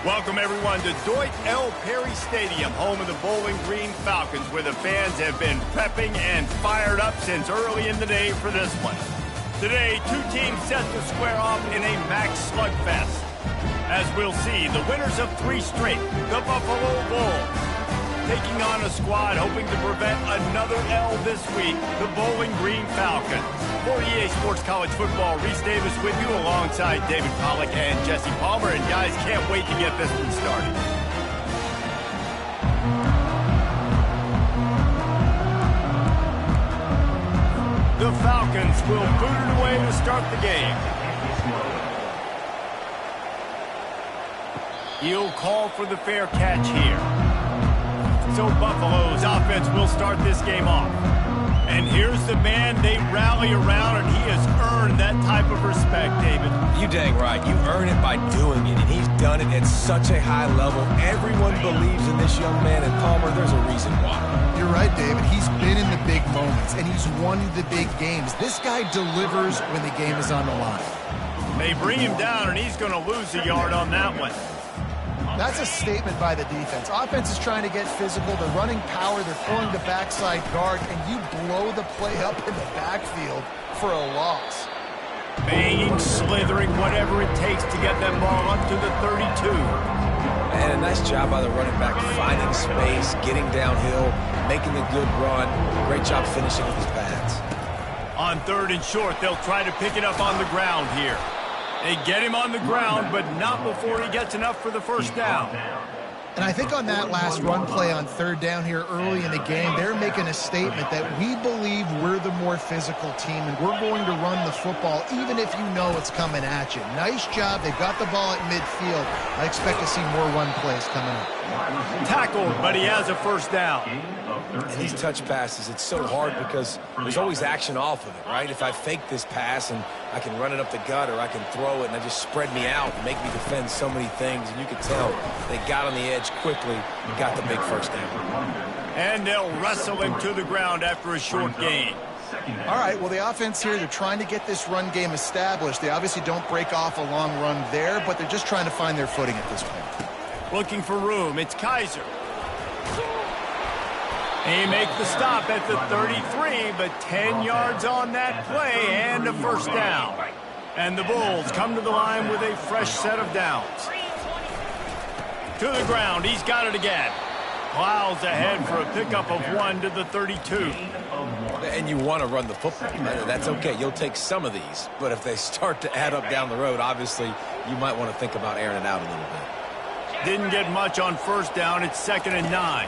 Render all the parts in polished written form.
Welcome, everyone, to Dwight L. Perry Stadium, home of the Bowling Green Falcons, where the fans have been prepping and fired up since early in the day for this one. Today, two teams set to square off in a max slugfest. As we'll see, the winners of 3 straight, the Buffalo Bulls, taking on a squad hoping to prevent another L this week, the Bowling Green Falcons. For EA Sports College Football, Reese Davis with you alongside David Pollack and Jesse Palmer. And guys, can't wait to get this one started. The Falcons will boot it away to start the game. He'll call for the fair catch here. So Buffalo's offense will start this game off. And here's the man they rally around, and he has earned that type of respect, David. You dang right. You earn it by doing it, and he's done it at such a high level. Everyone believes in this young man, and Palmer, there's a reason why. You're right, David. He's been in the big moments, and he's won the big games. This guy delivers when the game is on the line. They bring him down, and he's going to lose a yard on that one. That's a statement by the defense. Offense is trying to get physical. They're running power. They're pulling the backside guard, and you blow the play up in the backfield for a loss. Banging, slithering, whatever it takes to get that ball up to the 32. And a nice job by the running back, finding space, getting downhill, making a good run. Great job finishing with his pads. On 3rd and short, they'll try to pick it up on the ground here. They get him on the ground, but not before he gets enough for the first down. And I think on that last run play on 3rd down here early in the game, they're making a statement that we believe we're the more physical team, and we're going to run the football even if you know it's coming at you. Nice job. They've got the ball at midfield. I expect to see more run plays coming up. Tackled, but he has a first down. And these touch passes, it's so hard because there's always action off of it, right? If I fake this pass and I can run it up the gut, or I can throw it and I just spread me out and make me defend so many things, and you can tell they got on the edge quickly and got the big first down. And they'll wrestle him to the ground after a short gain. All right, well, the offense here, they're trying to get this run game established. They obviously don't break off a long run there, but they're just trying to find their footing at this point. Looking for room, it's Kaiser. He makes the stop at the 33, but 10 yards on that play and a first down. And the Bulls come to the line with a fresh set of downs. To the ground, he's got it again. Plows ahead for a pickup of 1 to the 32. And you want to run the football. That's okay. You'll take some of these. But if they start to add up down the road, obviously, you might want to think about airing it out a little bit. Didn't get much on first down. It's 2nd and 9.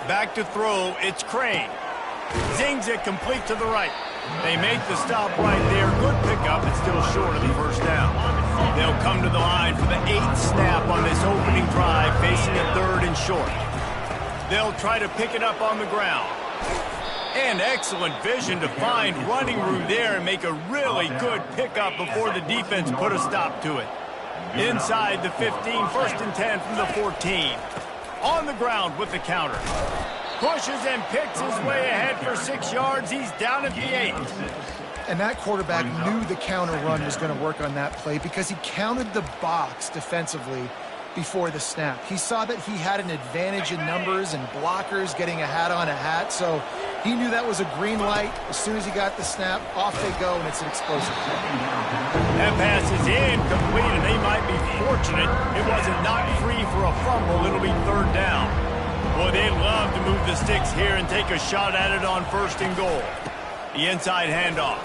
Back to throw, it's Crane. Zings it complete to the right. They make the stop right there. Good pickup, but still short of the first down. They'll come to the line for the 8th snap on this opening drive, facing a 3rd and short. They'll try to pick it up on the ground. And excellent vision to find running room there and make a really good pickup before the defense put a stop to it. Inside the 15, 1st and 10 from the 14. On the ground with the counter. Pushes and picks his way ahead for 6 yards. He's down at the 8. And that quarterback knew the counter run was going to work on that play because he counted the box defensively before the snap. He saw that he had an advantage in numbers and blockers getting a hat on a hat, so he knew that was a green light. As soon as he got the snap, off they go, and it's an explosive play. That pass is incomplete, and they might be fortunate it wasn't knocked free for a fumble. It'll be 3rd down. Boy, they'd love to move the sticks here and take a shot at it on 1st and goal. The inside handoff.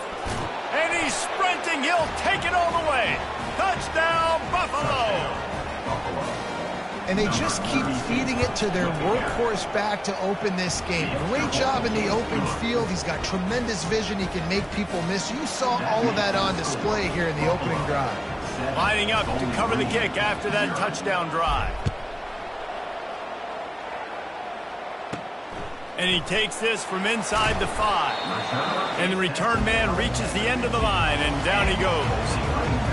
And he's sprinting. He'll take it all the way. Touchdown, Buffalo! And they just keep feeding it to their workhorse back to open this game. Great job in the open field. He's got tremendous vision. He can make people miss. You saw all of that on display here in the opening drive. Lining up to cover the kick after that touchdown drive. And he takes this from inside the 5. And the return man reaches the end of the line, and down he goes.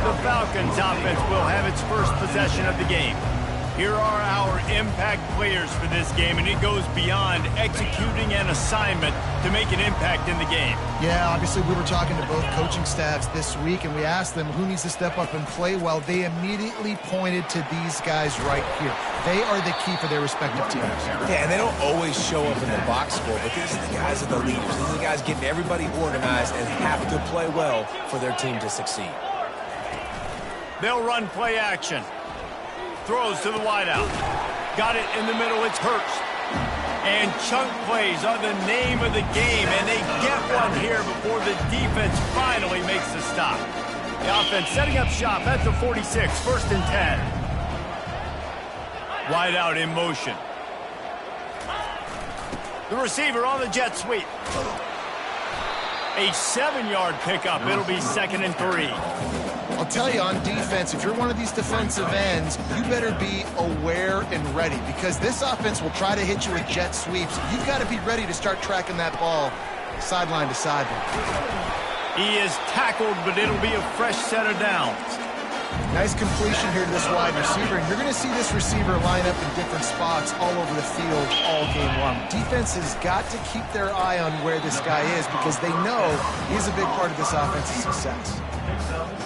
The Falcons offense will have its first possession of the game. Here are our impact players for this game, and it goes beyond executing an assignment to make an impact in the game. Yeah, obviously we were talking to both coaching staffs this week, and we asked them who needs to step up and play well. They immediately pointed to these guys right here. They are the key for their respective teams. Yeah, and they don't always show up in the box score, but these are the guys that are the leaders. These are the guys getting everybody organized and have to play well for their team to succeed. They'll run play action. Throws to the wideout. Got it in the middle. It's Hurst. And chunk plays are the name of the game, and they get one here before the defense finally makes the stop. The offense setting up shop at the 46, 1st and 10. Wideout in motion. The receiver on the jet sweep. A 7-yard pickup. It'll be 2nd and 3. I'll tell you, on defense, if you're one of these defensive ends, you better be aware and ready, because this offense will try to hit you with jet sweeps. You've got to be ready to start tracking that ball sideline to sideline. He is tackled, but it'll be a fresh set of downs. Nice completion here to this wide receiver, and you're going to see this receiver line up in different spots all over the field all game long. Defense has got to keep their eye on where this guy is, because they know he's a big part of this offense's success.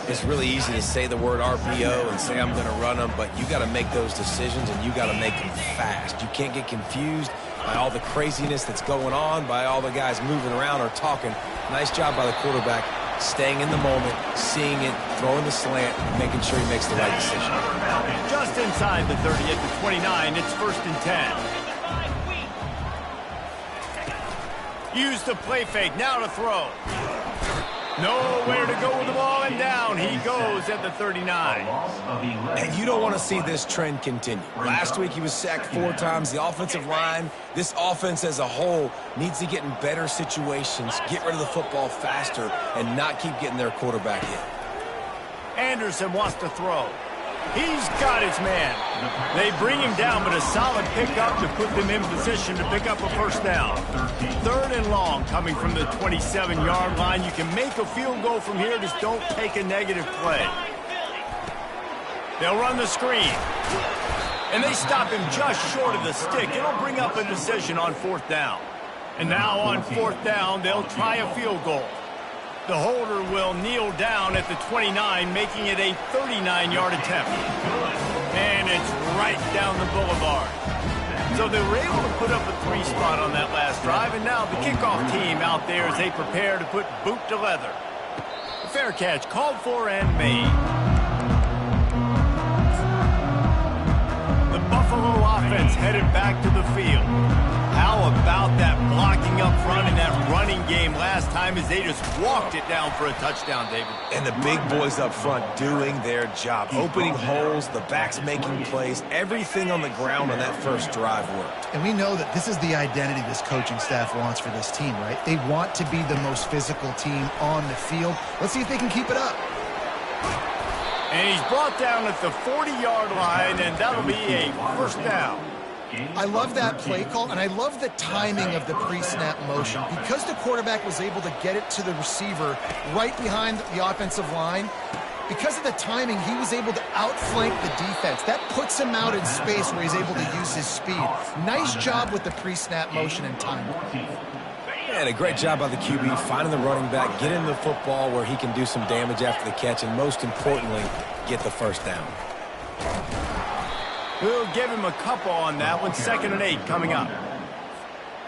It's really easy to say the word RPO and say I'm going to run them, but you got to make those decisions, and you got to make them fast. You can't get confused by all the craziness that's going on, by all the guys moving around or talking. Nice job by the quarterback, staying in the moment, seeing it, throwing the slant, making sure he makes the right decision. Just inside the 30 at the 29, it's 1st and 10. Use the play fake, now to throw. Nowhere to go with the ball, and down he goes at the 39. And you don't want to see this trend continue. Last week he was sacked 4 times. The offensive line, this offense as a whole, needs to get in better situations, get rid of the football faster, and not keep getting their quarterback hit. Anderson wants to throw. He's got his man. They bring him down, but a solid pickup to put them in position to pick up a 1st down. 3rd and long coming from the 27-yard line. You can make a field goal from here, just don't take a negative play. They'll run the screen. And they stop him just short of the stick. It'll bring up a decision on 4th down. And now on 4th down, they'll try a field goal. The holder will kneel down at the 29, making it a 39-yard attempt. And it's right down the boulevard. So they were able to put up a 3 spot on that last drive, and now the kickoff team out there as they prepare to put boot to leather. The fair catch called for and made. The Buffalo offense headed back to the field. How about that blocking up front in that running game last time as they just walked it down for a touchdown, David? And the big boys up front doing their job, opening holes, the backs making plays, everything on the ground on that first drive worked. And we know that this is the identity this coaching staff wants for this team, right? They want to be the most physical team on the field. Let's see if they can keep it up. And he's brought down at the 40-yard line, and that'll be a 1st down. I love that play call, and I love the timing of the pre-snap motion. Because the quarterback was able to get it to the receiver right behind the offensive line, because of the timing, he was able to outflank the defense. That puts him out in space where he's able to use his speed. Nice job with the pre-snap motion and timing. And a great job by the QB, finding the running back, getting the football where he can do some damage after the catch, and most importantly, get the 1st down. We'll give him a couple on that one. 2nd and 8 coming up.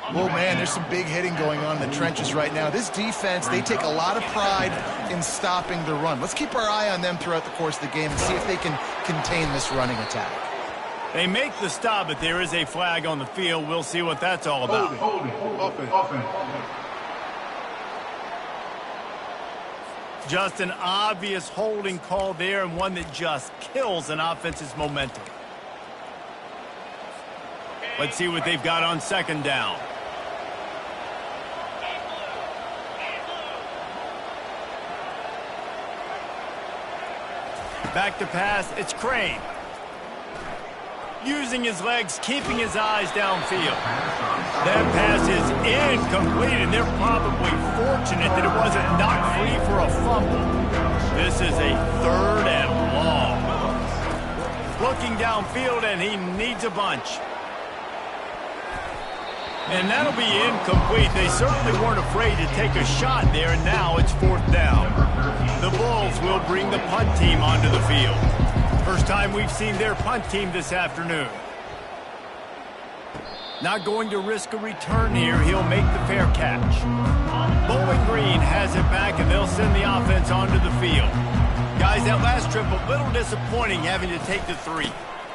Oh, man, there's some big hitting going on in the trenches right now. This defense, they take a lot of pride in stopping the run. Let's keep our eye on them throughout the course of the game and see if they can contain this running attack. They make the stop, but there is a flag on the field. We'll see what that's all about. Offense. Just an obvious holding call there, and one that just kills an offense's momentum. Let's see what they've got on 2nd down. Back to pass, it's Crane. Using his legs, keeping his eyes downfield. That pass is incomplete, and they're probably fortunate that it wasn't knocked free for a fumble. This is a 3rd and long. looking downfield, and he needs a bunch. And that'll be incomplete. They certainly weren't afraid to take a shot there, and now it's 4th down. The Bulls will bring the punt team onto the field. First time we've seen their punt team this afternoon. Not going to risk a return here. He'll make the fair catch. Bowling Green has it back, and they'll send the offense onto the field. Guys, that last trip, a little disappointing having to take the 3.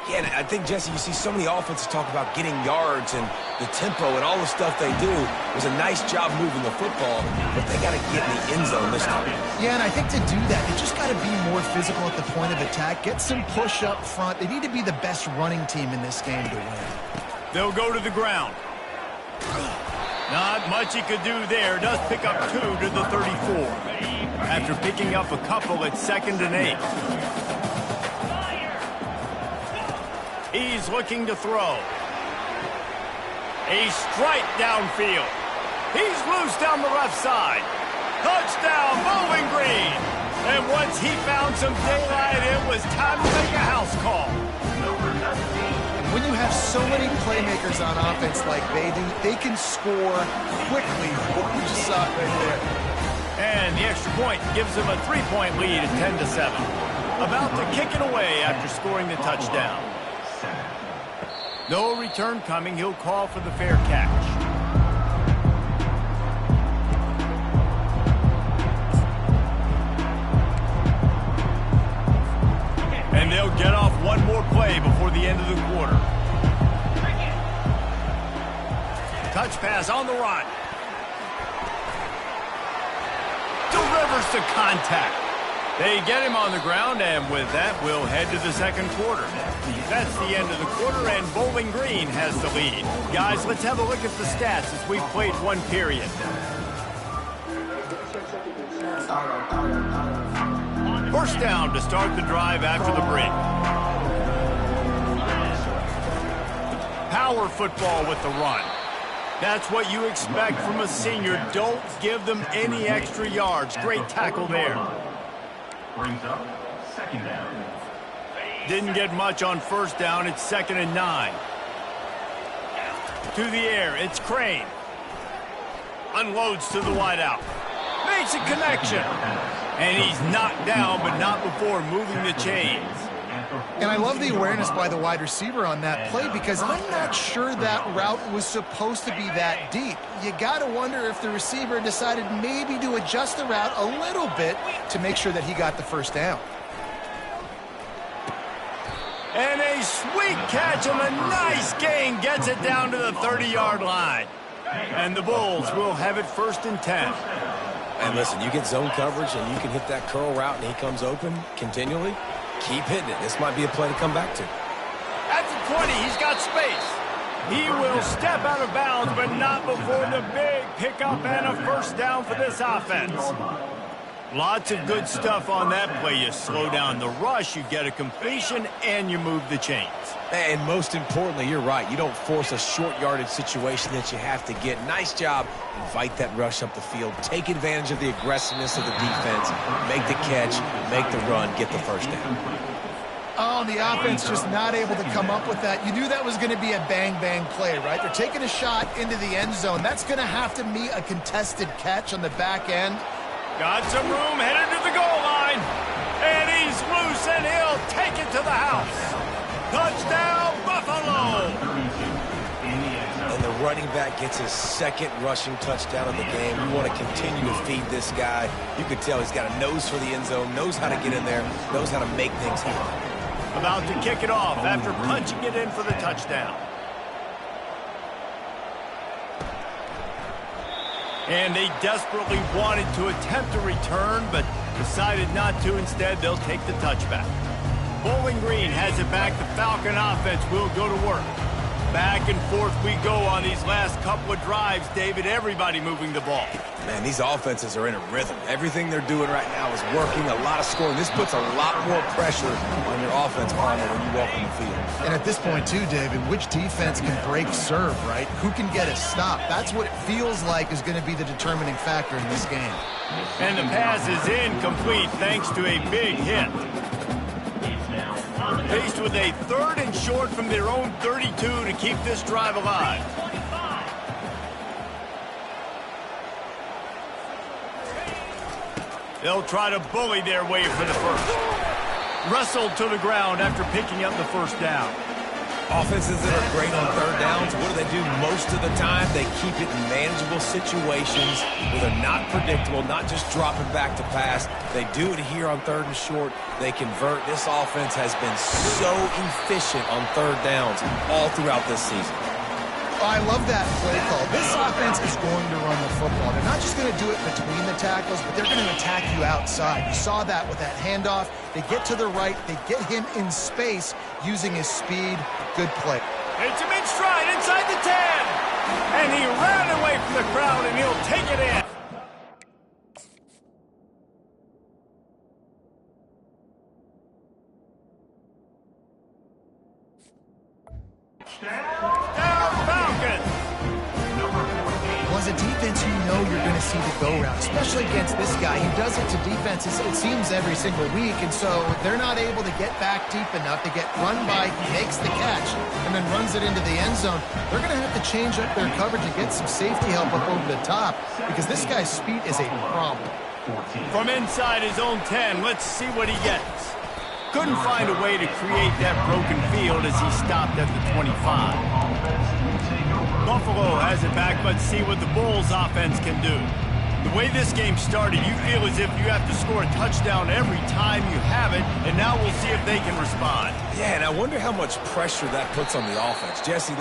Yeah, and I think, Jesse, you see so many offenses talk about getting yards and the tempo and all the stuff they do. It was a nice job moving the football, but they got to get in the end zone this time. Yeah, and I think to do that, you just got to be more physical at the point of attack. Get some push up front. They need to be the best running team in this game to win. They'll go to the ground. Not much he could do there. Does pick up 2 to the 34. After picking up a couple at 2nd and 8. He's looking to throw. A strike downfield. He's loose down the left side. Touchdown, Bowling Green. And once he found some daylight, it was time to make a house call. When you have so many playmakers on offense like they do, they can score quickly. You just saw it right there. And the extra point gives them a 3-point lead at 10-7. About to kick it away after scoring the touchdown. No return coming. He'll call for the fair catch. And they'll get off one more play before the end of the quarter. Touch pass on the run. Delivers to contact. They get him on the ground, and with that, we'll head to the second quarter. That's the end of the quarter, and Bowling Green has the lead. Guys, let's have a look at the stats as we've played one period. First down to start the drive after the break. Power football with the run. That's what you expect from a senior. Don't give them any extra yards. Great tackle there. Brings up 2nd down. Didn't get much on 1st down. It's 2nd and 9. To the air. It's Crane. Unloads to the wideout. Makes a connection. And he's knocked down, but not before moving the chains. And I love the awareness by the wide receiver on that play because I'm not sure that route was supposed to be that deep. You got to wonder if the receiver decided maybe to adjust the route a little bit to make sure that he got the first down. And a sweet catch and a nice gain gets it down to the 30-yard line. And the Bulls will have it 1st and 10. And listen, you get zone coverage and you can hit that curl route and he comes open continually. Keep hitting it. This might be a play to come back to. At the 20, he's got space. He will step out of bounds, but not before the big pickup and a first down for this offense. Lots of good stuff on that play. You slow down the rush, you get a completion, and you move the chains. And most importantly, you're right. You don't force a short yardage situation that you have to get. Nice job. Invite that rush up the field. Take advantage of the aggressiveness of the defense. Make the catch, make the run, get the first down. Oh, the offense just not able to come up with that. You knew that was going to be a bang-bang play, right? They're taking a shot into the end zone. That's going to have to meet a contested catch on the back end. Got some room, headed to the goal line. And he's loose, and he'll take it to the house. Touchdown, Buffalo! And the running back gets his 2nd rushing touchdown of the game. We want to continue to feed this guy. You can tell he's got a nose for the end zone, knows how to get in there, knows how to make things happen. About to kick it off after punching it in for the touchdown. And they desperately wanted to attempt a return, but decided not to. Instead, they'll take the touchback. Bowling Green has it back. The Falcon offense will go to work. Back and forth we go on these last couple of drives, David. Everybody moving the ball. Man, these offenses are in a rhythm. Everything they're doing right now is working, a lot of scoring. This puts a lot more pressure on your offense, Palmer, when you walk on the field. And at this point, too, David, which defense can break serve, right? Who can get a stop? That's what it feels like is going to be the determining factor in this game. And the pass is incomplete thanks to a big hit. Faced with a 3rd and short from their own 32 to keep this drive alive. They'll try to bully their way for the first. Wrestled to the ground after picking up the first down. Offenses that are great on 3rd downs, what do? Most of the time, they keep it in manageable situations where they're not predictable, not just dropping back to pass. They do it here on 3rd and short. They convert. This offense has been so efficient on 3rd downs all throughout this season. I love that play call. This offense is going to run the football. They're not just going to do it between the tackles, but they're going to attack you outside. You saw that with that handoff. They get to the right. They get him in space using his speed. Good play. It's him in stride inside the 10. And he ran away from the crowd, and he'll take it in. Well, as a defense, you know you're going to see the go route, especially against this guy. He does it to defenses, it seems, every single week, and so they're not able to get back deep enough to get run by. He makes the catch and then runs it into the end zone. They're going to have to change up their coverage and get some safety help up over the top because this guy's speed is a problem. From inside his own 10, let's see what he gets. Couldn't find a way to create that broken field as he stopped at the 25. Buffalo has it back. Let's see what the Bulls offense can do. The way this game started, you feel as if you have to score a touchdown every time you have it, and now we'll see if they can respond. Yeah, and I wonder how much pressure that puts on the offense. Jesse,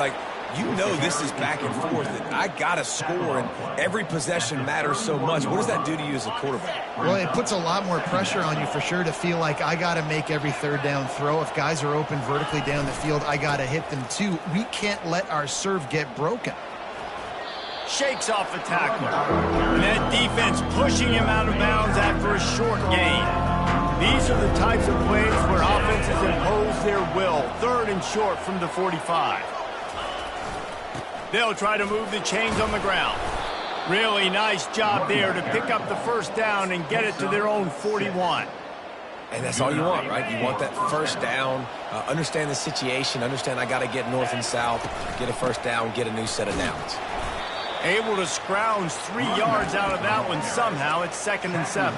you know this is back and forth, and I got to score, and every possession matters so much. What does that do to you as a quarterback? Well, it puts a lot more pressure on you for sure to feel like I got to make every 3rd down throw. If guys are open vertically down the field, I got to hit them too. We can't let our serve get broken. Shakes off the tackler. And that defense pushing him out of bounds after a short gain. These are the types of plays where offenses impose their will. 3rd and short from the 45. They'll try to move the chains on the ground. Really nice job there to pick up the first down and get it to their own 41. And that's all you want, right? You want that first down, understand the situation, understand I got to get north and south, get a first down, get a new set of downs. Able to scrounge 3 yards out of that one somehow. It's 2nd and 7.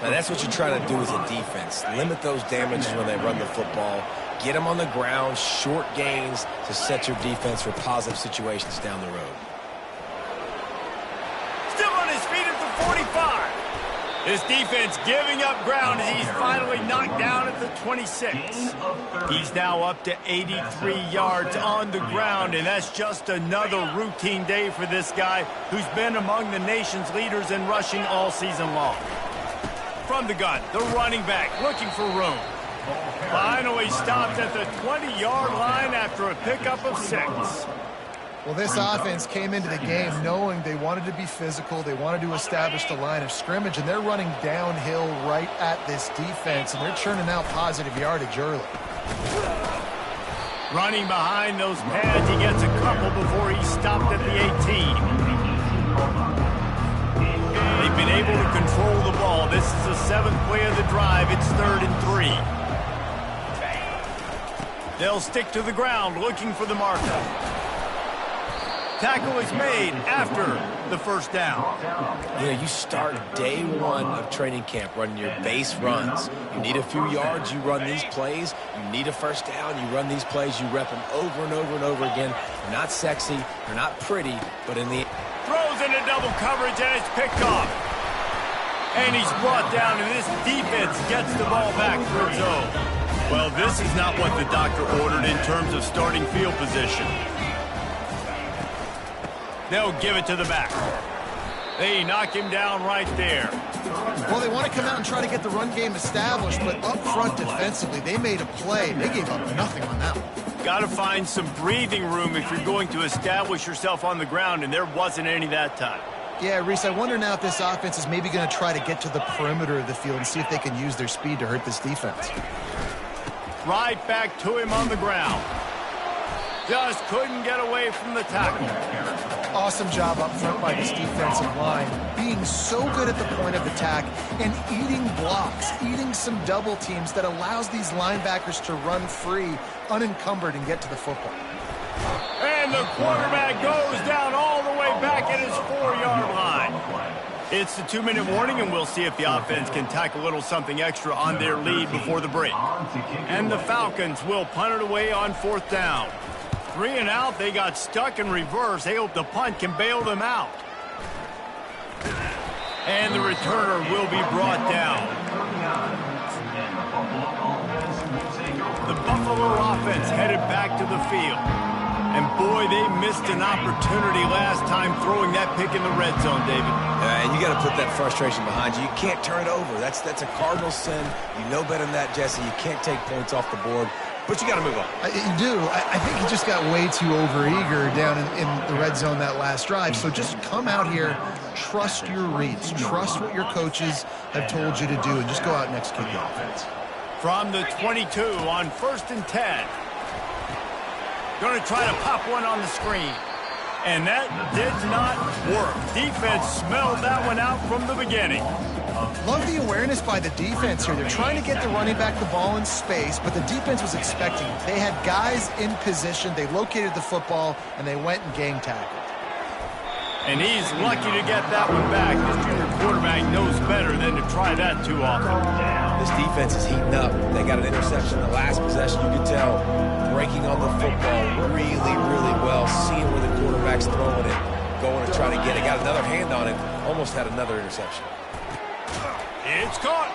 Now that's what you try to do as a defense. Limit those damages when they run the football. Get them on the ground, short gains to set your defense for positive situations down the road. Still on his feet at the 45. This defense giving up ground as he's finally knocked down at the 26. He's now up to 83 yards on the ground, and that's just another routine day for this guy who's been among the nation's leaders in rushing all season long. From the gun, the running back looking for room. Finally stopped at the 20-yard line after a pickup of 6. Well, this offense came into the game knowing they wanted to be physical, they wanted to establish the line of scrimmage, and they're running downhill right at this defense, and they're churning out positive yardage early. Running behind those pads, he gets a couple before he stopped at the 18. They've been able to control the ball. This is the 7th play of the drive. It's 3rd and 3. They'll stick to the ground looking for the marker. Tackle is made after the first down. You know, you start day 1 of training camp running your base runs. You need a few yards, you run these plays. You need a first down, you run these plays. You rep them over and over and over again. They're not sexy, they're not pretty, but in the... Throws into double coverage and it's picked off. And he's brought down, and this defense gets the ball back for its own. Well, this is not what the doctor ordered in terms of starting field position. They'll give it to the back. They knock him down right there. Well, they want to come out and try to get the run game established, but up front defensively, they made a play. They gave up nothing on that one. Got to find some breathing room if you're going to establish yourself on the ground, and there wasn't any that time. Yeah, Reese, I wonder now if this offense is maybe going to try to get to the perimeter of the field and see if they can use their speed to hurt this defense. Right back to him on the ground. Just couldn't get away from the tackle. Awesome job up front by this defensive line, being so good at the point of attack and eating blocks, eating some double teams that allows these linebackers to run free, unencumbered, and get to the football. And the quarterback goes down all the way back at his 4-yard line. It's the 2-minute warning, and we'll see if the offense can tack a little something extra on their lead before the break. And the Falcons will punt it away on 4th down. 3 and out, they got stuck in reverse. They hope the punt can bail them out. And the returner will be brought down. The Buffalo offense headed back to the field. And boy, they missed an opportunity last time throwing that pick in the red zone, David. And you got to put that frustration behind you. You can't turn it over. That's a cardinal sin. You know better than that, Jesse. You can't take points off the board. But you got to move on. You do. I think he just got way too overeager down in the red zone that last drive. So just come out here, trust your reads, trust what your coaches have told you to do, and just go out and execute the offense. From the 22 on 1st and 10. Going to try to pop one on the screen. And that did not work. Defense smelled that one out from the beginning. Love the awareness by the defense here. They're trying to get the running back the ball in space, but the defense was expecting it. They had guys in position. They located the football, and they went and gang tackled. And he's lucky to get that one back. This junior quarterback knows better than to try that too often. This defense is heating up. They got an interception in the last possession. You could tell breaking on the football really, really well, seeing where the quarterback's throwing it, going to try to get it. Got another hand on it, almost had another interception. It's caught.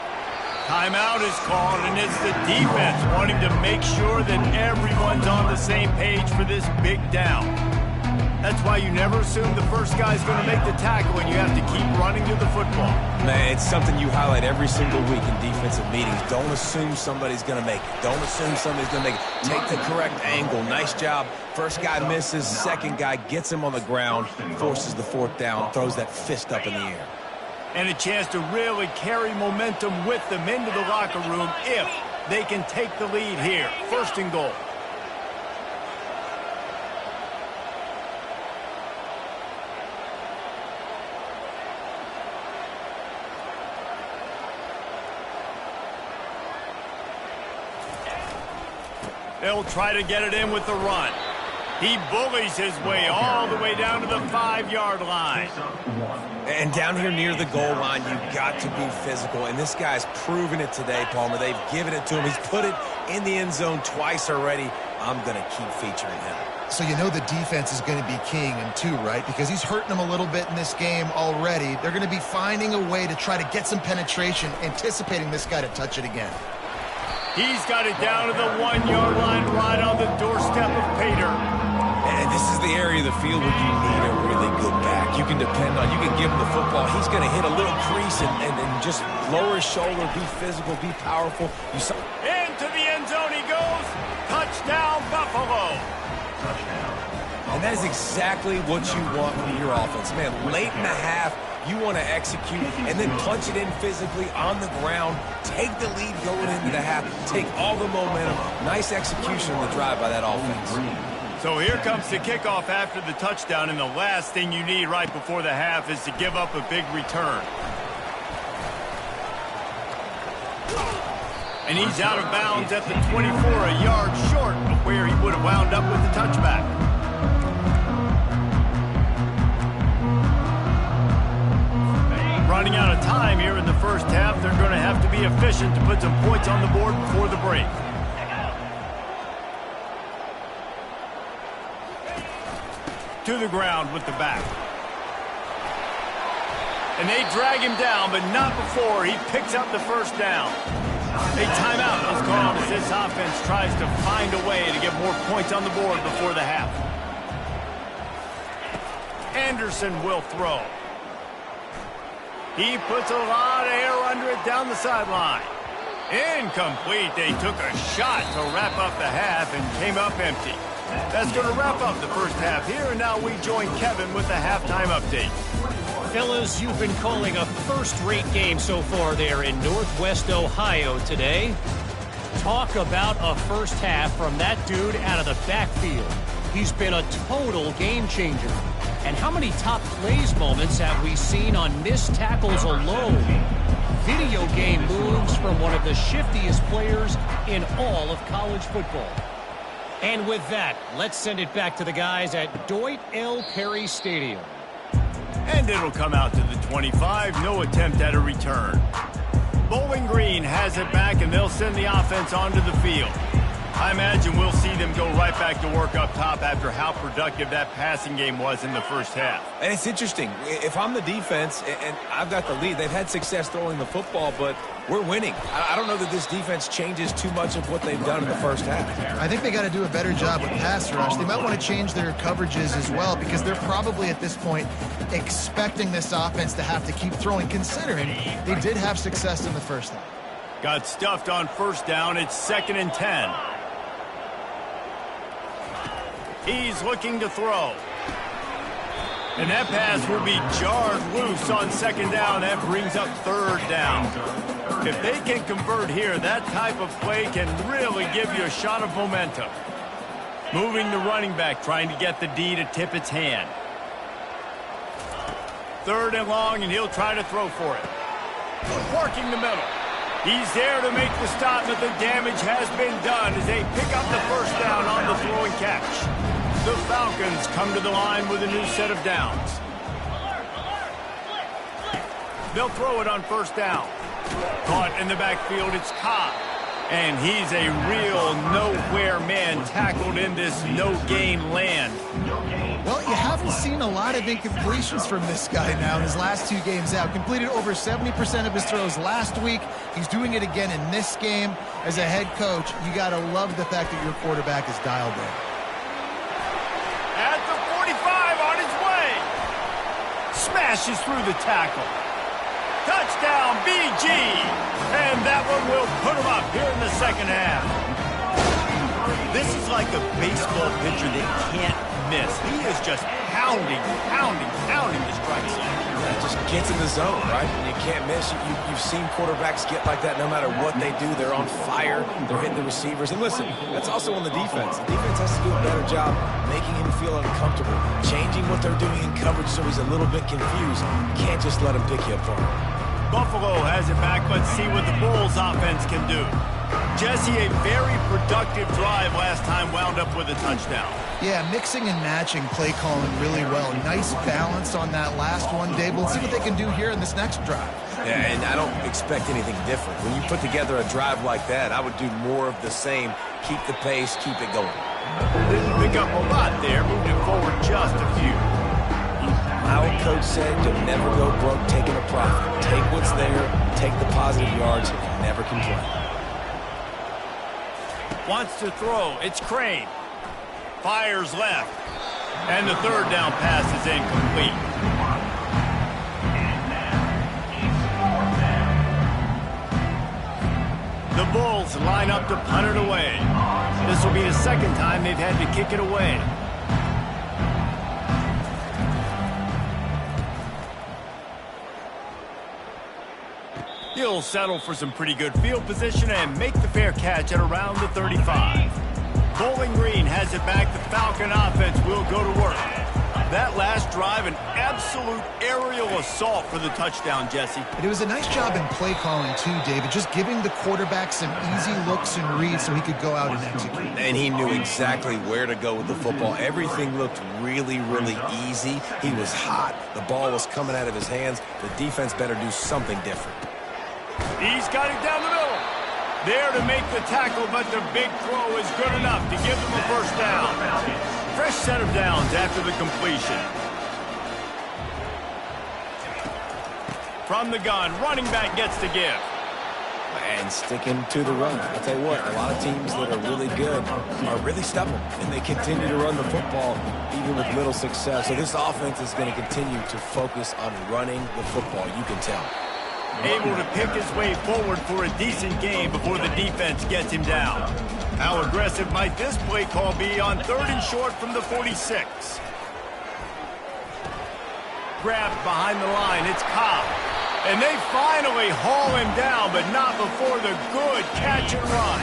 Timeout is called, and it's the defense wanting to make sure that everyone's on the same page for this big down. That's why you never assume the first guy's going to make the tackle, and you have to keep running to the football. Man, it's something you highlight every single week in defensive meetings. Don't assume somebody's going to make it. Don't assume somebody's going to make it. Take the correct angle. Nice job. First guy misses. Second guy gets him on the ground, forces the 4th down, throws that fist up in the air. And a chance to really carry momentum with them into the locker room if they can take the lead here. 1st and goal. They'll try to get it in with the run. He bullies his way all the way down to the 5-yard line. And down here near the goal line, you've got to be physical. And this guy's proven it today, Palmer. They've given it to him. He's put it in the end zone twice already. I'm going to keep featuring him. So you know the defense is going to be keying him too, right? Because he's hurting them a little bit in this game already. They're going to be finding a way to try to get some penetration, anticipating this guy to touch it again. He's got it down to the 1-yard line right on the doorstep of Pater. And this is the area of the field where you need a really good back. You can depend on, you can give him the football. He's going to hit a little crease and just lower his shoulder, be physical, be powerful. You saw into the end zone he goes. Touchdown, Buffalo. And that is exactly what you want from your offense. Man, late in the half, you want to execute and then punch it in physically on the ground. Take the lead going into the half. Take all the momentum. Nice execution on the drive by that offense. So here comes the kickoff after the touchdown, and the last thing you need right before the half is to give up a big return. And he's out of bounds at the 24, a yard short of where he would have wound up with the touchback. Running out of time here in the first half. They're going to have to be efficient to put some points on the board before the break. To the ground with the back. And they drag him down, but not before he picks up the first down. A timeout is called as this offense tries to find a way to get more points on the board before the half. Anderson will throw. He puts a lot of air under it down the sideline. Incomplete. They took a shot to wrap up the half and came up empty. That's going to wrap up the first half here, and now we join Kevin with the halftime update. Fellas, you've been calling a first-rate game so far there in Northwest Ohio today. Talk about a first half from that dude out of the backfield. He's been a total game changer. And how many top plays moments have we seen on missed tackles alone? Video game moves from one of the shiftiest players in all of college football. And with that, let's send it back to the guys at Dwight L. Perry Stadium. And it'll come out to the 25. No attempt at a return. Bowling Green has it back, and they'll send the offense onto the field. I imagine we'll see them go right back to work up top after how productive that passing game was in the first half. And it's interesting. If I'm the defense and I've got the lead, they've had success throwing the football, but we're winning. I don't know that this defense changes too much of what they've done in the first half. I think they got to do a better job with pass rush. They might want to change their coverages as well, because they're probably at this point expecting this offense to have to keep throwing, considering they did have success in the first half. Got stuffed on first down. It's 2nd and 10. He's looking to throw. And that pass will be jarred loose on 2nd down. That brings up 3rd down. If they can convert here, that type of play can really give you a shot of momentum. Moving the running back, trying to get the D to tip its hand. 3rd and long, and he'll try to throw for it. Working the middle. He's there to make the stop, but the damage has been done as they pick up the first down on the throw and catch. The Falcons come to the line with a new set of downs. They'll throw it on first down. Caught in the backfield, it's Cobb. And he's a real nowhere man, tackled in this no-gain land. Well, you haven't seen a lot of incompletions from this guy now in his last 2 games out. Completed over 70% of his throws last week. He's doing it again in this game. As a head coach, you got to love the fact that your quarterback is dialed in. At the 45, on his way. Smashes through the tackle. Touchdown, BG. And that one will put him up here in the second half. This is like a baseball pitcher that can't miss. He is just pounding the strike zone. Yeah, it just gets in the zone, right? And you can't miss. You've seen quarterbacks get like that no matter what they do. They're on fire. They're hitting the receivers. And listen, that's also on the defense. The defense has to do a better job making him feel uncomfortable, changing what they're doing in coverage so he's a little bit confused. Can't just let him pick you apart. Buffalo has it back. Let's see what the Bulls offense can do. Jesse, a very productive drive last time, wound up with a touchdown. Yeah, mixing and matching play calling really well. Nice balance on that last one, Dave. We'll see what they can do here in this next drive. Yeah, and I don't expect anything different. When you put together a drive like that, I would do more of the same. Keep the pace, keep it going. Didn't pick up a lot there, moved it forward just a few. My old coach said, you'll never go broke taking a profit. Take what's there, take the positive yards, and never complain. Wants to throw. It's Crane. Fires left. And the 3rd down pass is incomplete. The Bulls line up to punt it away. This will be the 2nd time they've had to kick it away. He'll settle for some pretty good field position and make the fair catch at around the 35. Bowling Green has it back. The Falcon offense will go to work. That last drive, an absolute aerial assault for the touchdown, Jesse. But it was a nice job in play calling too, David, just giving the quarterback some easy looks and reads so he could go out and execute. And he knew exactly where to go with the football. Everything looked really, really easy. He was hot. The ball was coming out of his hands. The defense better do something different. He's got it down the middle. There to make the tackle, but the big throw is good enough to give them a first down. Fresh set of downs after the completion. From the gun, running back gets to give. And sticking to the run. I'll tell you what, a lot of teams that are really good are really stubborn, and they continue to run the football even with little success. So this offense is going to continue to focus on running the football, you can tell. Able to pick his way forward for a decent game before the defense gets him down. How aggressive might this play call be on 3rd and short from the 46? Grabbed behind the line, it's Cobb. And they finally haul him down, but not before the good catch and run.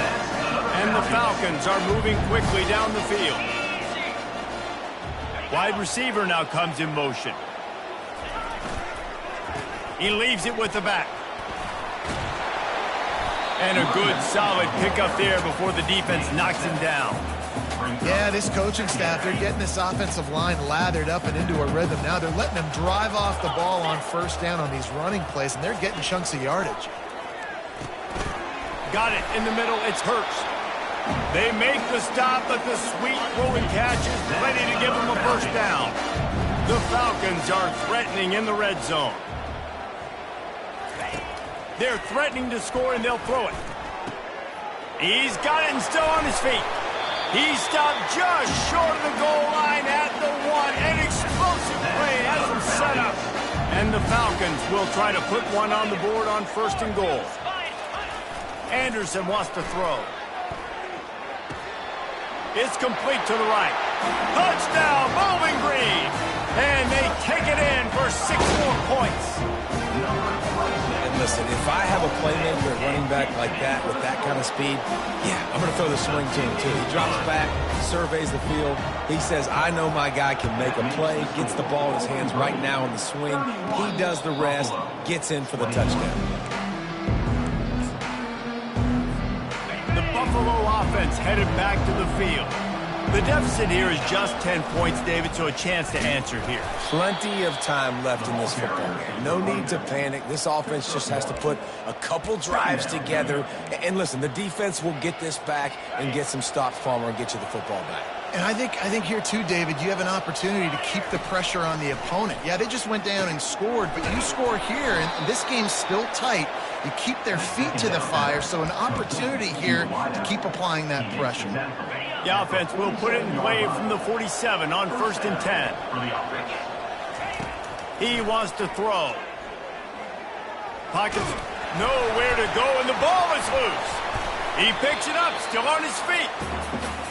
And the Falcons are moving quickly down the field. Wide receiver now comes in motion. He leaves it with the back. And a good, solid pickup there before the defense knocks him down. Yeah, this coaching staff, they're getting this offensive line lathered up and into a rhythm. Now they're letting them drive off the ball on first down on these running plays, and they're getting chunks of yardage. Got it in the middle. It's Hurts. They make the stop, but the sweet throwing catch is ready to give them a first down. The Falcons are threatening in the red zone. They're threatening to score, and they'll throw it. He's got it and still on his feet. He stopped just short of the goal line at the 1. An explosive play has him set up. And the Falcons will try to put one on the board on first and goal. Anderson wants to throw. It's complete to the right. Touchdown, Bowling Green. And they take it in for 6 more points. And listen, if I have a playmaker at running back like that with that kind of speed, yeah, I'm going to throw the swing team too. He drops back, surveys the field. He says, I know my guy can make a play, gets the ball in his hands right now on the swing. He does the rest, gets in for the touchdown. The Buffalo offense headed back to the field. The deficit here is just 10 points, David, so a chance to answer here. Plenty of time left in this football game. No need to panic. This offense just has to put a couple drives together. And listen, the defense will get this back and get some stops, Palmer, and get you the football back. And I think here too, David, you have an opportunity to keep the pressure on the opponent. Yeah, they just went down and scored, but you score here, and this game's still tight. You keep their feet to the fire, so an opportunity here to keep applying that pressure. The offense will put it in play from the 47 on 1st and 10. He wants to throw. Pockets nowhere to go, and the ball is loose. He picks it up, still on his feet.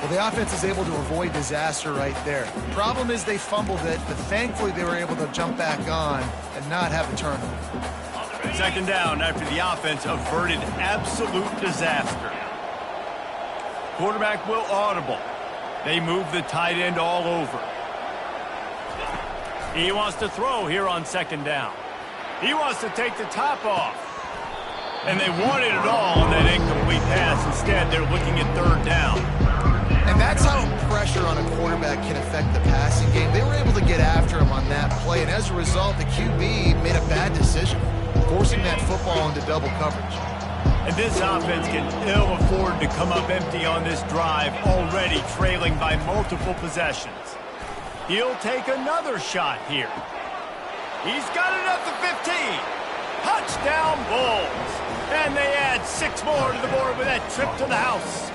Well, the offense is able to avoid disaster right there. The problem is they fumbled it, but thankfully they were able to jump back on and not have a turnover. Second down after the offense averted absolute disaster. Quarterback will audible. They move the tight end all over. He wants to throw here on 2nd down. He wants to take the top off. And they wanted it all on that incomplete pass. Instead, they're looking at 3rd down. And that's how pressure on a quarterback can affect the passing game. They were able to get after him on that play, and as a result, the QB made a bad decision, forcing that football into double coverage. And this offense can ill afford to come up empty on this drive, already trailing by multiple possessions. He'll take another shot here. He's got it at the 15. Touchdown Bulls. And they add 6 more to the board with that trip to the house.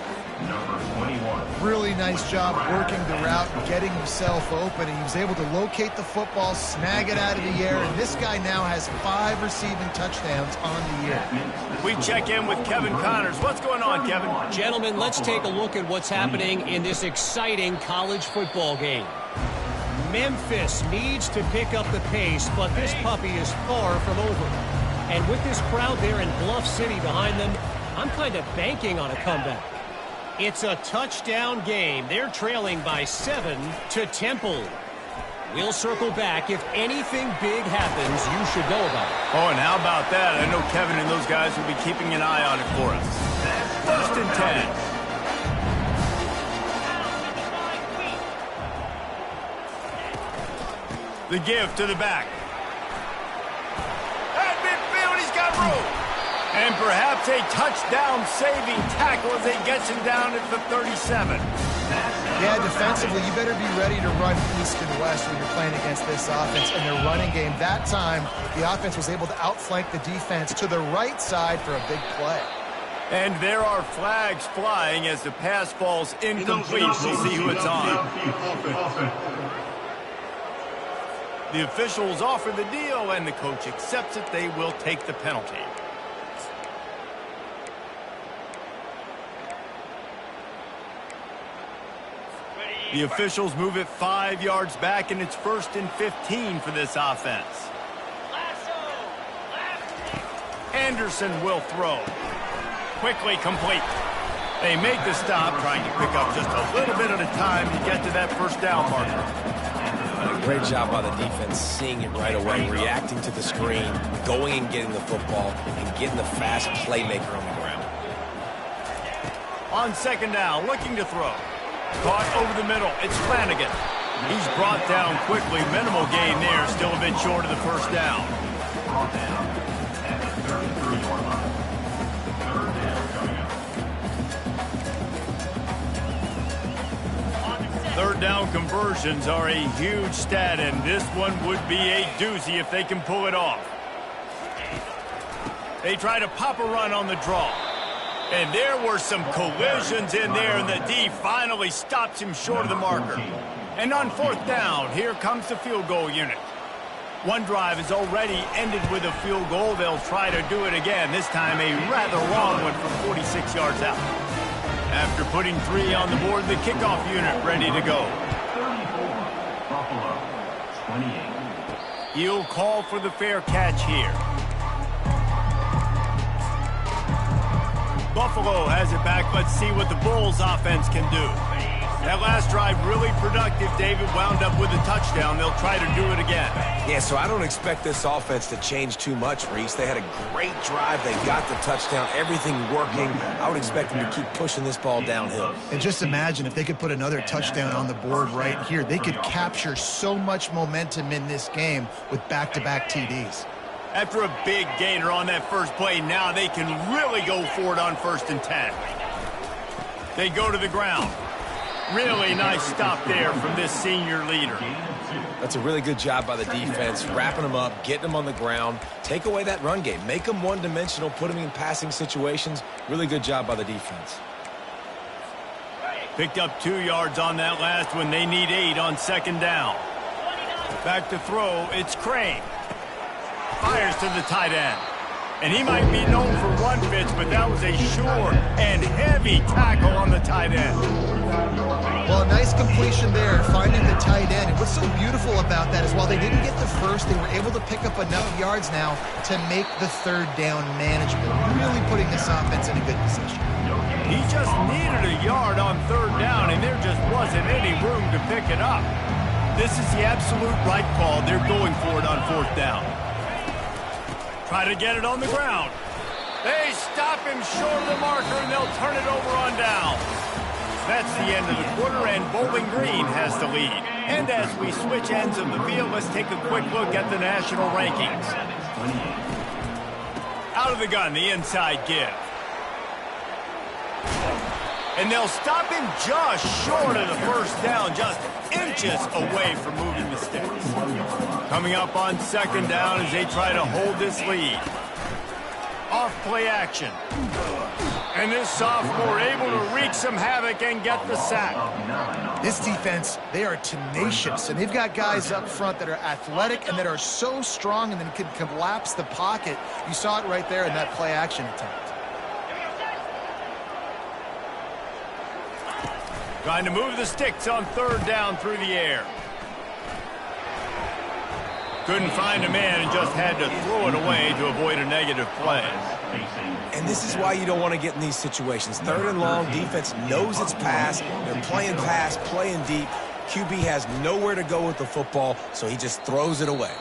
Really nice job working the route and getting himself open, and he was able to locate the football, snag it out of the air, and this guy now has 5 receiving touchdowns on the year. We check in with Kevin Connors. What's going on, Kevin? Gentlemen, let's take a look at what's happening in this exciting college football game. Memphis needs to pick up the pace, but this puppy is far from over. And with this crowd there in Bluff City behind them, I'm kind of banking on a comeback. It's a touchdown game. They're trailing by 7 to Temple. We'll circle back. If anything big happens, you should know about it. Oh, and how about that? I know Kevin and those guys will be keeping an eye on it for us. 1st and 10. The give to the back. At midfield, he's got room. And perhaps a touchdown-saving tackle as they gets him down at the 37. Yeah, defensively, you better be ready to run east and west when you're playing against this offense and their running game. That time, the offense was able to outflank the defense to the right side for a big play. And there are flags flying as the pass falls incomplete. We'll see who it's on. The officials offer the deal, and the coach accepts it. They will take the penalty. The officials move it 5 yards back, and it's 1st and 15 for this offense. Anderson will throw. Quickly complete. They make the stop, trying to pick up just a little bit at a time to get to that 1st down marker. Great job by the defense, seeing it right away, reacting to the screen, going and getting the football, and getting the fast playmaker on the ground. On second down, looking to throw. Caught over the middle. It's Flanagan. He's brought down quickly. Minimal gain there. Still a bit short of the first down. Brought down at the 33-yard line. Third down coming up. Third down conversions are a huge stat, and this one would be a doozy if they can pull it off. They try to pop a run on the draw. And there were some collisions in there, and the D finally stops him short of the marker. And on fourth down, here comes the field goal unit. One drive has already ended with a field goal. They'll try to do it again, this time a rather long one from 46 yards out. After putting 3 on the board, the kickoff unit ready to go. 34, Buffalo, 28. He'll call for the fair catch here. Buffalo has it back. Let's see what the Bulls offense can do. That last drive really productive. David wound up with a touchdown. They'll try to do it again. Yeah, so I don't expect this offense to change too much, Reese. They had a great drive. They got the touchdown. Everything working. I would expect them to keep pushing this ball downhill. And just imagine if they could put another touchdown on the board right here. They could capture so much momentum in this game with back-to-back TDs. After a big gainer on that first play, now they can really go for it on 1st and 10. They go to the ground. Really nice stop there from this senior leader. That's a really good job by the defense, wrapping them up, getting them on the ground. Take away that run game. Make them one-dimensional, put them in passing situations. Really good job by the defense. Picked up 2 yards on that last one. They need 8 on second down. Back to throw. It's Crane. Fires to the tight end. And he might be known for run fits, but that was a sure and heavy tackle on the tight end. Well, a nice completion there, finding the tight end. And what's so beautiful about that is while they didn't get the first, they were able to pick up enough yards now to make the third down manageable. Really putting this offense in a good position. He just needed a yard on third down, and there just wasn't any room to pick it up. This is the absolute right call. They're going for it on fourth down. Try to get it on the ground. They stop him short of the marker, and they'll turn it over on down. That's the end of the quarter, and Bowling Green has the lead. And as we switch ends of the field, let's take a quick look at the national rankings. Out of the gun, the inside give. And they'll stop him just short of the first down, just inches away from moving the sticks. Coming up on second down as they try to hold this lead. Off play action. And this sophomore able to wreak some havoc and get the sack. This defense, they are tenacious, and they've got guys up front that are athletic and that are so strong and then can collapse the pocket. You saw it right there in that play action attempt. Trying to move the sticks on third down through the air. Couldn't find a man and just had to throw it away to avoid a negative play. And this is why you don't want to get in these situations. Third and long, defense knows it's pass. They're playing pass, playing deep. QB has nowhere to go with the football, so he just throws it away.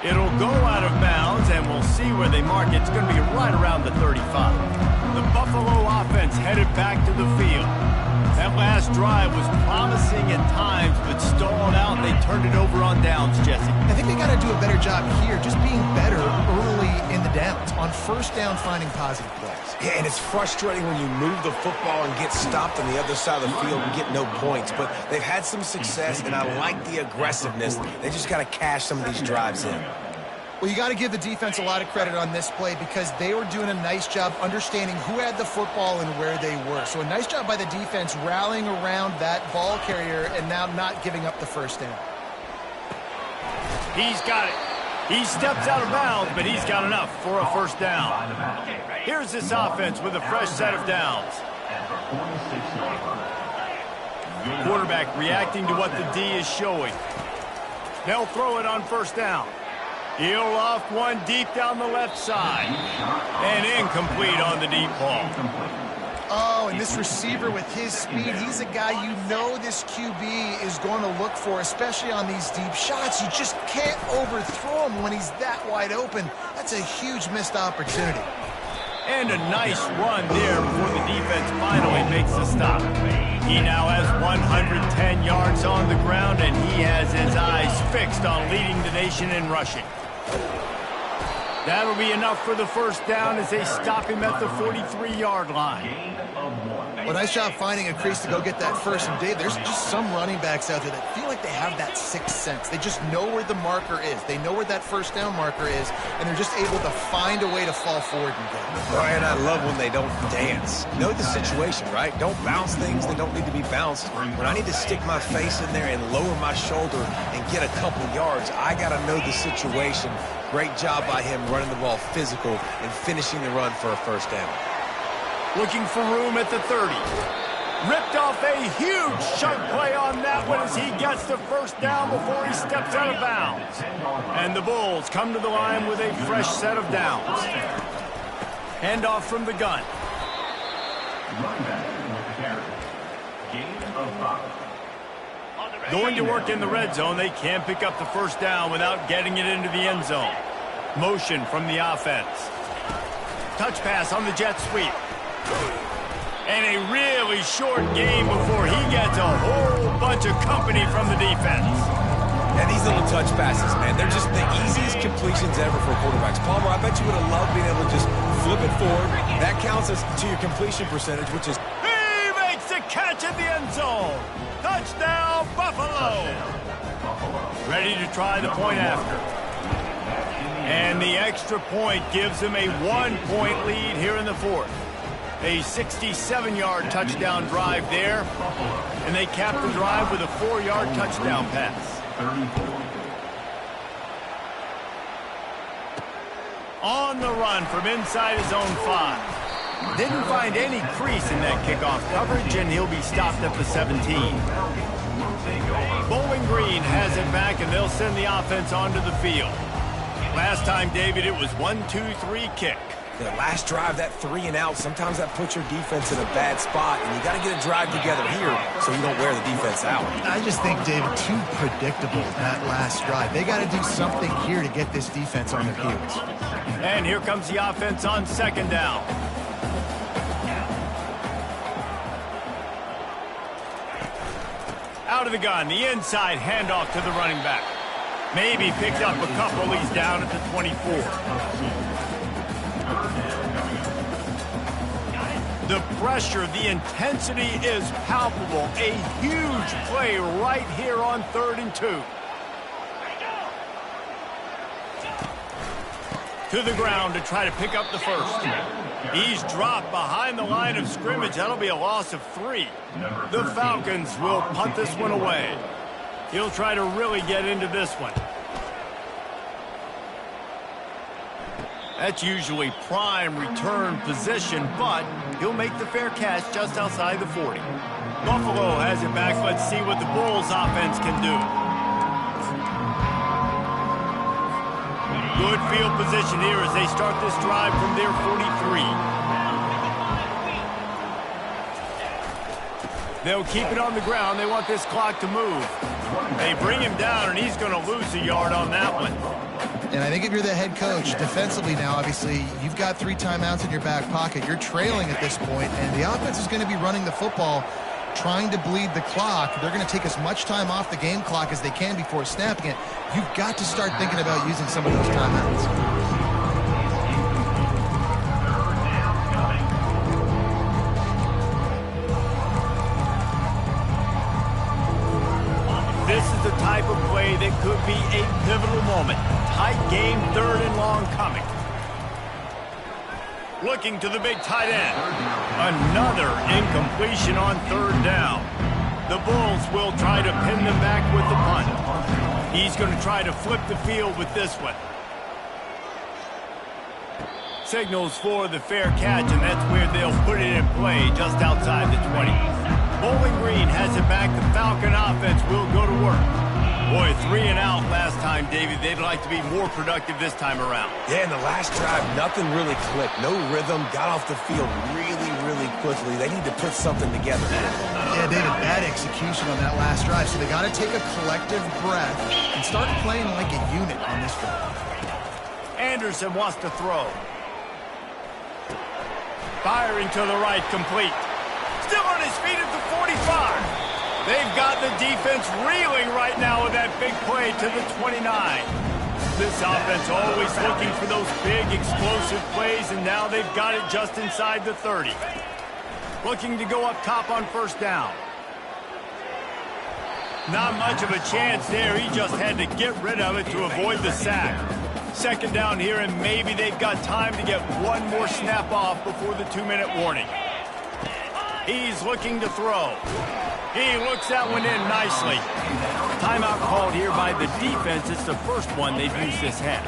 It'll go out of bounds, and we'll see where they mark it. It's going to be right around the 35. The Buffalo offense headed back to the field. That last drive was promising at times, but stalled out, and they turned it over on downs, Jesse. I think they got to do a better job here, just being better early in the downs. On first down, finding positive plays. Yeah, and it's frustrating when you move the football and get stopped on the other side of the field and get no points. But they've had some success, and I like the aggressiveness. They just got to cash some of these drives in. Well, you got to give the defense a lot of credit on this play because they were doing a nice job understanding who had the football and where they were. So a nice job by the defense rallying around that ball carrier and now not giving up the first down. He's got it. He steps out of bounds, but he's got enough for a first down. Here's this offense with a fresh set of downs. Quarterback reacting to what the D is showing. They'll throw it on first down. He'll off one deep down the left side. And incomplete on the deep ball. Oh, and this receiver with his speed, he's a guy you know this QB is going to look for, especially on these deep shots. You just can't overthrow him when he's that wide open. That's a huge missed opportunity. And a nice run there before the defense finally makes the stop. He now has 110 yards on the ground, and he has his eyes fixed on leading the nation in rushing. That'll be enough for the first down as they stop him at the 43-yard line. Well, nice job finding a crease to go get that first. And Dave, there's just some running backs out there that feel like they have that sixth sense. They just know where the marker is. They know where that first down marker is, and they're just able to find a way to fall forward and get it. Brian, I love when they don't dance. Know the situation, right? Don't bounce things that don't need to be bounced. When I need to stick my face in there and lower my shoulder and get a couple yards, I got to know the situation. Great job by him running the ball physical and finishing the run for a first down. Looking for room at the 30. Ripped off a huge chunk play on that one as he gets the first down before he steps out of bounds. And the Bulls come to the line with a fresh set of downs. Handoff from the gun. Going to work in the red zone. They can't pick up the first down without getting it into the end zone. Motion from the offense. Touch pass on the jet sweep. And a really short game before he gets a whole bunch of company from the defense. And these little touch passes, man, they're just the easiest completions ever for quarterbacks. Palmer, I bet you would have loved being able to just flip it forward. That counts as to your completion percentage, which is... He makes the catch in the end zone. Touchdown, Buffalo. Ready to try the point after. And the extra point gives them a 1-point lead here in the fourth. A 67-yard touchdown drive there. And they cap the drive with a 4-yard touchdown pass. On the run from inside his own 5. Didn't find any crease in that kickoff coverage, and he'll be stopped at the 17. Bowling Green has it back, and they'll send the offense onto the field. Last time, David, it was 1-2-3 kick. The last drive, that 3-and-out, sometimes that puts your defense in a bad spot, and you got to get a drive together here so you don't wear the defense out. I just think, David, too predictable, that last drive. They got to do something here to get this defense on their heels. And here comes the offense on second down. Out of the gun, the inside handoff to the running back. Maybe picked up a couple. He's down at the 24. The pressure, the intensity is palpable. A huge play right here on 3rd and 2. To the ground to try to pick up the first. He's dropped behind the line of scrimmage. That'll be a loss of 3. The Falcons will punt this one away. He'll try to really get into this one. That's usually prime return position, but he'll make the fair catch just outside the 40. Buffalo has it back. Let's see what the Bulls offense can do. Good field position here as they start this drive from their 43. They'll keep it on the ground. They want this clock to move. They bring him down, and he's going to lose a yard on that one. And I think if you're the head coach, defensively now, obviously, you've got 3 timeouts in your back pocket. You're trailing at this point, and the offense is going to be running the football, trying to bleed the clock. They're going to take as much time off the game clock as they can before snapping it. You've got to start thinking about using some of those timeouts. This is the type of play that could be a pivotal moment. Tight game, 3rd and long coming. Looking to the big tight end. Another incompletion on 3rd down. The Bulls will try to pin them back with the punt. He's going to try to flip the field with this one. Signals for the fair catch, and that's where they'll put it in play just outside the 20. Bowling Green has it back. The Falcon offense will go to work. Boy, 3-and-out last time, David. They'd like to be more productive this time around. Yeah, in the last drive, nothing really clicked. No rhythm, got off the field really quickly. They need to put something together. Yeah, David, bad execution on that last drive. So they got to take a collective breath and start playing like a unit on this drive. Anderson wants to throw. Firing to the right, complete. Still on his feet at the 45. They've got the defense reeling right now with that big play to the 29. This offense always looking for those big, explosive plays, and now they've got it just inside the 30. Looking to go up top on first down. Not much of a chance there. He just had to get rid of it to avoid the sack. Second down here, and maybe they've got time to get one more snap off before the 2-minute warning. He's looking to throw. He looks that one in nicely. Timeout called here by the defense. It's the first one they've used this half.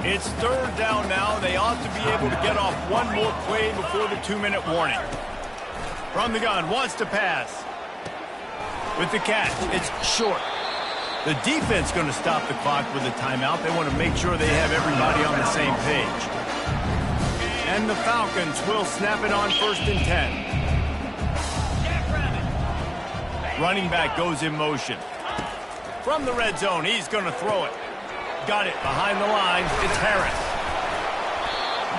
It's third down now. They ought to be able to get off one more play before the 2-minute warning. From the gun, wants to pass. With the catch, it's short. The defense going to stop the clock with a timeout. They want to make sure they have everybody on the same page. And the Falcons will snap it on 1st and 10. Running back goes in motion. From the red zone, he's going to throw it. Got it behind the line. It's Harris.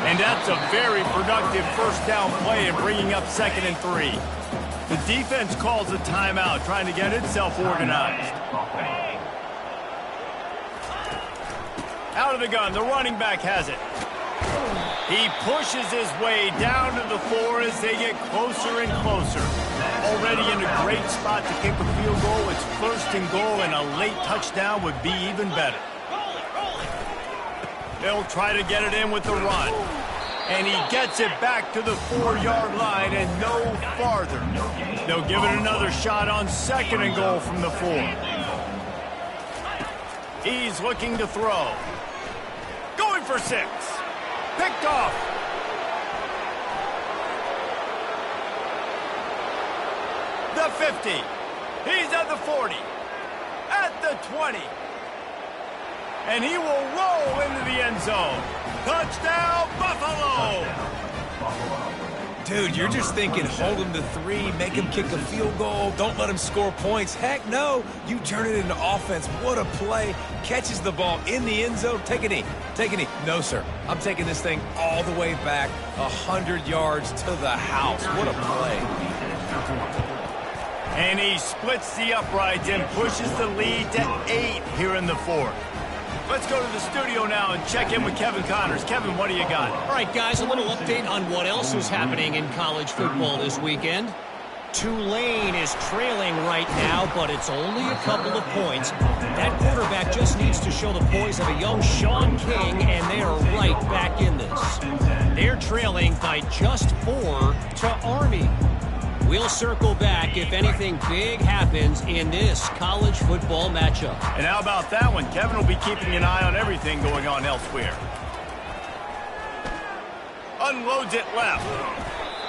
And that's a very productive first down play and bringing up 2nd and 3. The defense calls a timeout, trying to get itself organized. Out of the gun, the running back has it. He pushes his way down to the 4 as they get closer and closer. Already in a great spot to kick a field goal. It's 1st and goal, and a late touchdown would be even better. They'll try to get it in with the run. And he gets it back to the 4-yard line and no farther. They'll give it another shot on 2nd and goal from the 4. He's looking to throw. Going for 6. Picked off. The 50. He's at the 40. At the 20. And he will roll into the end zone. Touchdown, Buffalo! Dude, you're just thinking hold him to 3, make him kick a field goal, don't let him score points. Heck no, you turn it into offense. What a play. Catches the ball in the end zone. Take a knee. Take a knee. No, sir. I'm taking this thing all the way back 100 yards to the house. What a play. And he splits the uprights and pushes the lead to 8 here in the 4th. Let's go to the studio now and check in with Kevin Connors. Kevin, what do you got? All right, guys, a little update on what else is happening in college football this weekend. Tulane is trailing right now, but it's only a couple of points. That quarterback just needs to show the poise of a young Sean King, and they are right back in this. They're trailing by just 4 to Army. We'll circle back if anything big happens in this college football matchup. And how about that one? Kevin will be keeping an eye on everything going on elsewhere. Unloads it left.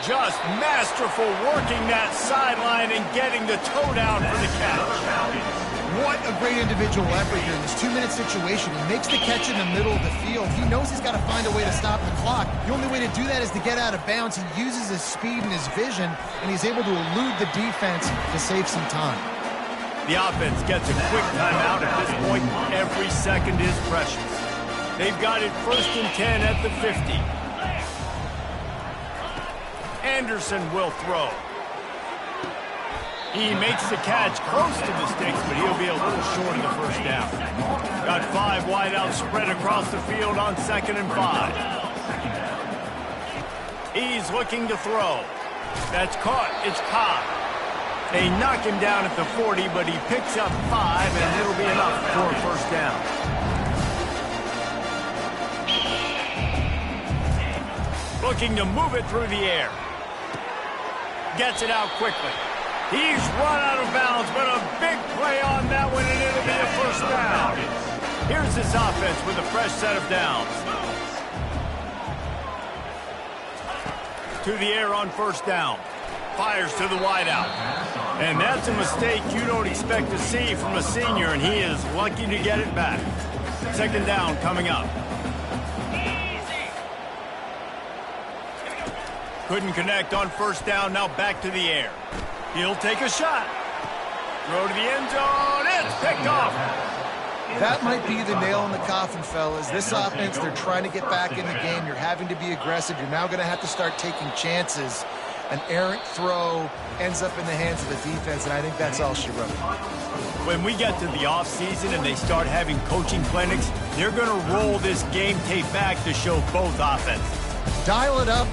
Just masterful working that sideline and getting the toe down for the catch. What a great individual effort here in this 2-minute situation. He makes the catch in the middle of the field. He knows he's got to find a way to stop the clock. The only way to do that is to get out of bounds. He uses his speed and his vision, and he's able to elude the defense to save some time. The offense gets a quick timeout. At this point, every second is precious. They've got it 1st and 10 at the 50. Anderson will throw. He makes the catch close to the sticks, but he'll be a little short of the first down. Got 5 wideouts spread across the field on 2nd and 5. He's looking to throw. That's caught. It's Cobb. They knock him down at the 40, but he picks up 5, and it'll be enough for a first down. Looking to move it through the air. Gets it out quickly. He's run out of bounds, but a big play on that one, and it'll be a first down. Here's this offense with a fresh set of downs. To the air on first down. Fires to the wideout. And that's a mistake you don't expect to see from a senior, and he is lucky to get it back. 2nd down coming up. Couldn't connect on first down, now back to the air. He'll take a shot. Throw to the end zone, it's picked off. That might be the nail in the coffin, fellas. This offense, they're trying to get back in the game. You're having to be aggressive. You're now going to have to start taking chances. An errant throw ends up in the hands of the defense, and I think that's all she wrote. When we get to the offseason and they start having coaching clinics, they're going to roll this game tape back to show both offenses. Dial it up,